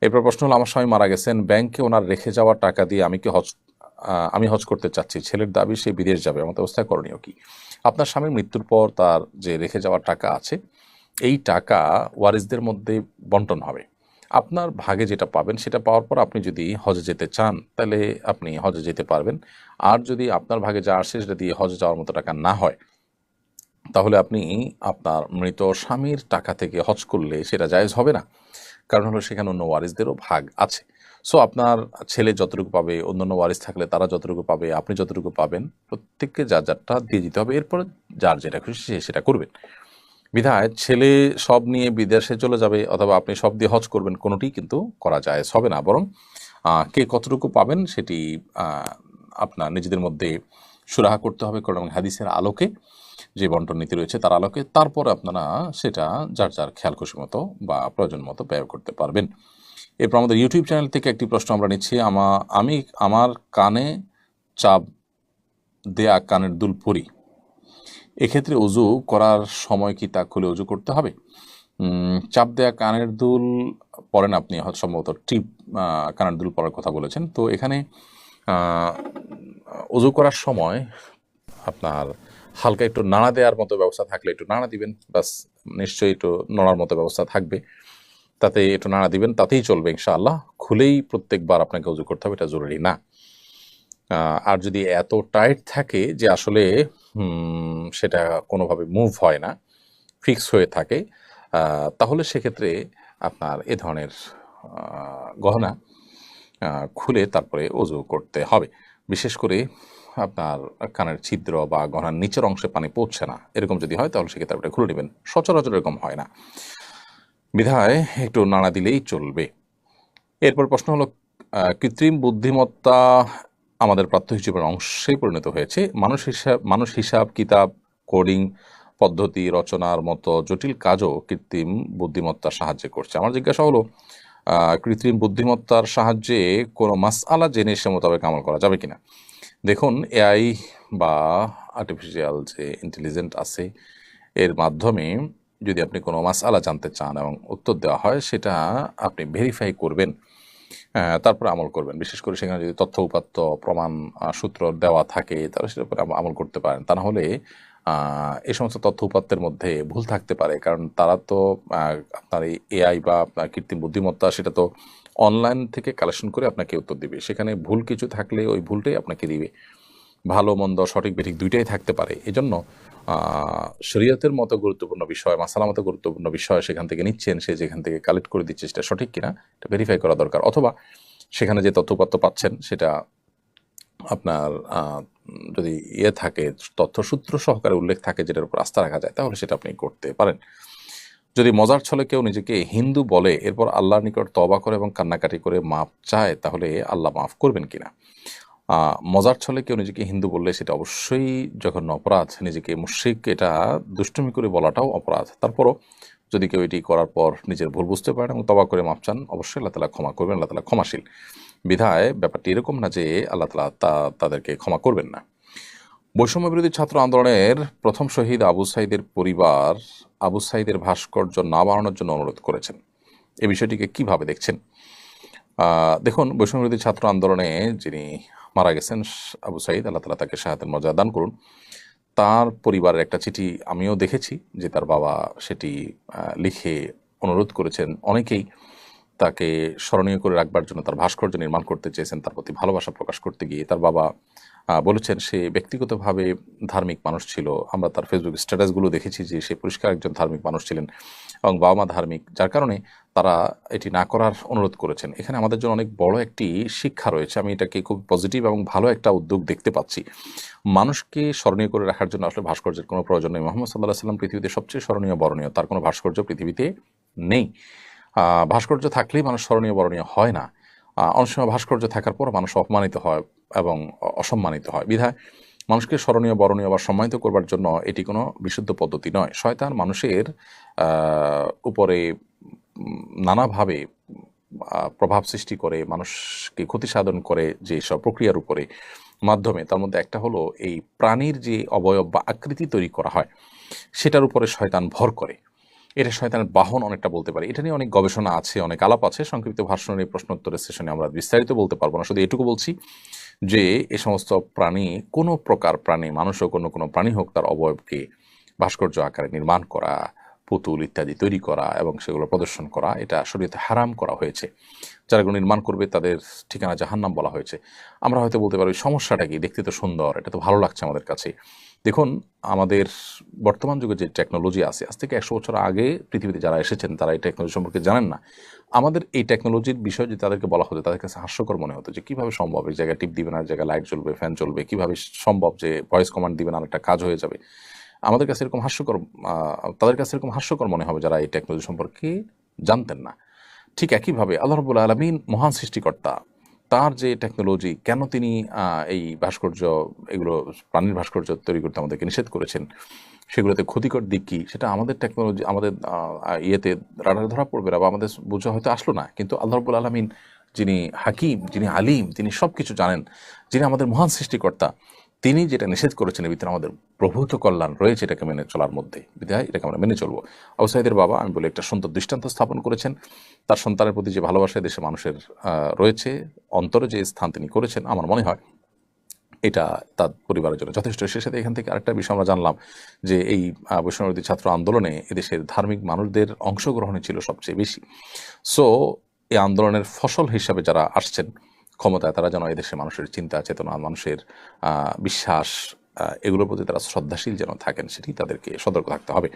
এরপর প্রশ্ন হলো, আমার স্বামী মারা গেছেন, ব্যাংকে ওনার রেখে যাওয়া টাকা দিয়ে আমি হজ করতে চাচ্ছি, ছেলের দাবি সে বিদেশ যাবে, আমার অবস্থায় করণীয় কি? আপনার স্বামীর মৃত্যুর পর তার যে রেখে যাওয়া টাকা আছে, এই টাকা ওয়ারিসদের মধ্যে বন্টন হবে। আপনার ভাগে যেটা পাবেন সেটা পাওয়ার পর আপনি যদি হজে যেতে চান তাহলে আপনি হজে যেতে পারবেন। আর যদি আপনার ভাগে যা আসে সেটা দিয়ে হজে যাওয়ার মতো টাকা না হয়, তাহলে আপনি আপনার মৃত স্বামীর টাকা থেকে হজ করলে সেটা জায়েজ হবে না। কারণ হলো সেখানে অন্য ওয়ারিসদেরও ভাগ আছে। সো আপনার ছেলে যতটুকু পাবে, অন্যান্য ওয়ারিস থাকলে তারা যতটুকু পাবে, আপনি যতটুকু পাবেন, প্রত্যেককে যার যারটা দিয়ে দিতে হবে। এরপর যার যেটা খুশি সে সেটা করবেন। বিধায় ছেলে সব নিয়ে বিদেশে চলে যাবে অথবা আপনি সব দিয়ে হজ করবেন, কোনোটি কিন্তু করা যায় হবে না। বরং কে কতটুকু পাবেন সেটি আহ, আপনার নিজেদের মধ্যে সুরাহা করতে হবে, কারণ হাদিসের আলোকে যে বন্টন নীতি রয়েছে তার আলোকে, তারপর আপনারা সেটা যার যার খেয়াল খুশি মতো বা প্রয়োজন মতো ব্যয় করতে পারবেন। এরপর আমাদের ইউটিউব চ্যানেল থেকে একটি প্রশ্ন আমরা নিচ্ছি। আমি আমার কানে চাপ দেয়া কানের দুল পরি, এক্ষেত্রে অজু করার সময় কি তা খুলে অজু করতে হবে? চাপ দেয়া কানের দুল পরেন আপনি, হয়তো সম্ভবত টিপ কানের দুল পরার কথা বলেছেন। তো এখানে আহ, অজু করার সময় আপনার হালকা একটু নাড়া দেওয়ার মতো ব্যবস্থা থাকলে একটু নাড়া দিবেন, বাস। নিশ্চয়ই একটু নড়ার মতো ব্যবস্থা থাকবে, তাতে একটু নাড়া দিবেন, তাতেই চলবে ইনশাআল্লাহ। খুলেই প্রত্যেকবার আপনাকে উজু করতে হবে এটা জরুরি না। আর যদি এত টাইট থাকে যে আসলে সেটা কোনোভাবে মুভ হয় না, ফিক্স হয়ে থাকে, তাহলে সেক্ষেত্রে আপনার এ ধরনের গহনা খুলে তারপরে অজু করতে হবে। বিশেষ করে আপনার কানের ছিদ্র বা গহনার নিচের অংশে পানি পড়ছে না, এরকম যদি হয় তাহলে সেক্ষেত্রে আপনি খুলে নেবেন। সচরাচর এরকম হয় না, বিধায় একটু নাড়া দিলেই চলবে। এরপর প্রশ্ন হলো, কৃত্রিম বুদ্ধিমত্তা আমাদের প্রাত্যহিক জীবনের অংশেই পরিণত হয়েছে। মানুষ হিসাব কিতাব, কোডিং পদ্ধতি রচনার মতো জটিল কাজও কৃত্রিম বুদ্ধিমত্তার সাহায্যে করছে। আমার জিজ্ঞাসা হলো, কৃত্রিম বুদ্ধিমত্তার সাহায্যে কোনো মাসআলা জেনে সে মোতাবেক আমল করা যাবে কিনা? দেখুন, এআই বা আর্টিফিশিয়াল যে ইন্টেলিজেন্ট আছে, এর মাধ্যমে যদি আপনি কোনো মাসআলা জানতে চান এবং উত্তর দেওয়া হয়, সেটা আপনি ভেরিফাই করবেন, তারপরে আমল করবেন। বিশেষ করে সেখানে যদি তথ্য উপাত্ত প্রমাণ সূত্র দেওয়া থাকে তাহলে সেটার উপরে আমল করতে পারেন। তা না হলে এই সমস্ত তথ্য উপাত্তের মধ্যে ভুল থাকতে পারে, কারণ তারা তো আপনার এই এআই বা আপনার কৃত্রিম বুদ্ধিমত্তা সেটা তো অনলাইন থেকে কালেকশন করে আপনাকে উত্তর দিবে। সেখানে ভুল কিছু থাকলে ওই ভুলটাই আপনাকে দিবে। ভালো মন্দ সঠিক বেঠিক দুইটাই থাকতে পারে। এজন্য শরীয়তের মতো গুরুত্বপূর্ণ বিষয়, মাসালার মতো গুরুত্বপূর্ণ বিষয় সেখান থেকে নিচ্ছেন, সে যেখান থেকে কালেক্ট করে দিচ্ছে সেটা সঠিক কিনা এটা ভেরিফাই করা দরকার। অথবা সেখানে যে তথ্যপত্র পাচ্ছেন সেটা আপনার যদি থাকে, তথ্যসূত্র সহকারে উল্লেখ থাকে যেটার উপর আস্থা রাখা যায়, তাহলে সেটা আপনি করতে পারেন। যদি মজার ছলে কেউ নিজেকে হিন্দু বলে এরপর আল্লাহর নিকট তওবা করে এবং কান্নাকাটি করে মাপ চায়, তাহলে আল্লাহ মাফ করবেন কিনা? মজার ছলে কেউ নিজেকে হিন্দু বললে সেটা অবশ্যই জঘন্য অপরাধ। নিজেকে মুশরিক এটা দুষ্টুমি করে বলাটাও অপরাধ। তারপরও যদি কেউ এটি করার পর নিজের ভুল বুঝতে পারেন এবং তওবা করে মাপ চান, অবশ্যই আল্লাহ তাআলা ক্ষমা করবেন। আল্লাহ তাআলা ক্ষমাশীল। বিধায় ব্যাপারটি এরকম না যে আল্লাহ তাআলা তাদেরকে ক্ষমা করবেন না। বৈষম্য বিরোধী ছাত্র আন্দোলনের প্রথম শহীদ আবু সাঈদের পরিবার আবু সাঈদের ভাস্কর্য না বানানোর জন্য অনুরোধ করেছেন। এই বিষয়টিকে কিভাবে দেখছেন? দেখুন, বৈষম্য বিরোধী ছাত্র আন্দোলনে যিনি মারা গেছেন আবু সাঈদ, আল্লাহ তাআলা তাকে শাহাদাতের মর্যাদা দান করুন। তার পরিবারের একটা চিঠি আমিও দেখেছি যে তার বাবা সেটি লিখে অনুরোধ করেছেন। অনেকেই তাকে স্মরণীয় করে রাখবার জন্য তার ভাস্কর্য নির্মাণ করতে চেয়েছেন, তার প্রতি ভালোবাসা প্রকাশ করতে গিয়ে। তার বাবা বলেছেন সে ব্যক্তিগতভাবে ধার্মিক মানুষ ছিল। আমরা তার ফেসবুক স্ট্যাটাসগুলো দেখেছি যে সে পরিষ্কার একজন ধার্মিক মানুষ ছিলেন এবং বাবা মা ধার্মিক, যার কারণে তারা এটি না করার অনুরোধ করেছেন। এখানে আমাদের জন্য অনেক বড় একটি শিক্ষা রয়েছে। আমি এটাকে খুব পজিটিভ এবং ভালো একটা উদ্যোগ দেখতে পাচ্ছি। মানুষকে স্মরণীয় করে রাখার জন্য আসলে ভাস্কর্যের কোনো প্রয়োজন নেই। মুহাম্মদ সাল্লাল্লাহু আলাইহি সাল্লাম পৃথিবীতে সবচেয়ে স্মরণীয় বরণীয়, তার কোনো ভাস্কর্য পৃথিবীতে নেই। ভাস্কর্য থাকলেই মানুষ স্মরণীয় বরণীয় হয় না। অনেক সময় ভাস্কর্য থাকার পর মানুষ অপমানিত হয় এবং অসম্মানিত হয়। বিধায় মানুষকে স্মরণীয় বরণীয় বা সম্মানিত করবার জন্য এটি কোনো বিশুদ্ধ পদ্ধতি নয়। শয়তান মানুষের উপরে নানাভাবে প্রভাব সৃষ্টি করে, মানুষকে ক্ষতি সাধন করে যেসব প্রক্রিয়ার উপরে মাধ্যমে, তার মধ্যে একটা হলো এই প্রাণীর যে অবয়ব বা আকৃতি তৈরি করা হয় সেটার উপরে শয়তান ভর করে। এটা শয়তানের বাহন অনেকটা বলতে পারি। এটা নিয়ে অনেক গবেষণা আছে, অনেক আলাপ আছে। সংক্ষিপ্ত ভাষণ নিয়ে প্রশ্নোত্তরের সেশনে আমরা বিস্তারিত বলতে পারবো না। শুধু এটুকু বলছি যে এ সমস্ত প্রাণী, কোনো প্রকার প্রাণী, মানুষ হোক অন্য কোনো প্রাণী হোক, তার অবয়বকে ভাস্কর্য আকারে নির্মাণ করা, পুতুল ইত্যাদি তৈরি করা এবং সেগুলো প্রদর্শন করা, এটা শরীয়তে হারাম করা হয়েছে। যারা এগুলো নির্মাণ করবে তাদের ঠিকানা জাহান্নাম বলা হয়েছে। আমরা হয়তো বলতে পারি সমস্যাটা কি, দেখতে তো সুন্দর, এটা তো ভালো লাগছে আমাদের কাছে। দেখুন, আমাদের বর্তমান যুগে যে টেকনোলজি আছে, আজ থেকে 100 বছর আগে পৃথিবীতে যারা এসেছেন তারা এই টেকনোলজি সম্পর্কে জানেন না। আমাদের এই টেকনোলজির বিষয় যদি তাদেরকে বলা হতো, তাদের কাছে হাস্যকর মনে হতো যে কীভাবে সম্ভব, এই জায়গায় টিপ দিবেন আর জায়গায় লাইট জ্বলবে, ফ্যান চলবে, কীভাবে সম্ভব যে ভয়েস কমান্ড দিবেন আর একটা কাজ হয়ে যাবে। আমাদের কাছে এরকম হাস্যকর, তাদের কাছে এরকম হাস্যকর মনে হবে যারা এই টেকনোলজি সম্পর্কে জানতেন না। ঠিক একইভাবে আল্লাহ রাব্বুল আলামিন মহান সৃষ্টিকর্তা, তার যে টেকনোলজি, কেন তিনি এই ভাস্কর্য, এগুলো প্রাণীর ভাস্কর্য তৈরি করতে আমাদেরকে নিষেধ করেছেন, সেগুলোতে ক্ষতিকর দিক কী, সেটা আমাদের টেকনোলজি, আমাদের ইয়েতে রাডারে ধরা পড়বে না বা আমাদের বোঝা হয়তো আসলো না। কিন্তু আল্লাহ রাব্বুল আলামিন, যিনি হাকিম, যিনি আলিম, তিনি সব কিছু জানেন, যিনি আমাদের মহান সৃষ্টিকর্তা, তিনি যেটা নিষেধ করেছেন এর ভিতরে আমাদের প্রভূত কল্যাণ রয়েছে এটাকে মেনে চলার মধ্যে। বিধায় এটাকে আমরা মেনে চলবো। আবু সাঈদের বাবা, আমি বলি, একটা সুন্দর দৃষ্টান্ত স্থাপন করেছেন। তার সন্তানের প্রতি যে ভালোবাসা দেশে মানুষের রয়েছে, অন্তরে যে স্থান তিনি করেছেন, আমার মনে হয় এটা তার পরিবারের জন্য যথেষ্ট। সে সাথে এখান থেকে আরেকটা বিষয় আমরা জানলাম যে এই বৈষম্যবিরোধী ছাত্র আন্দোলনে এদেশের ধার্মিক মানুষদের অংশগ্রহণই ছিল সবচেয়ে বেশি। সো এই আন্দোলনের ফসল হিসাবে যারা আসছেন ক্ষমতায়, তারা যেন এদেশের মানুষের চিন্তা চেতনা, মানুষের বিশ্বাস, এগুলোর প্রতি তারা শ্রদ্ধাশীল যেন থাকেন, সেটি তাদেরকে সতর্ক থাকতে হবে।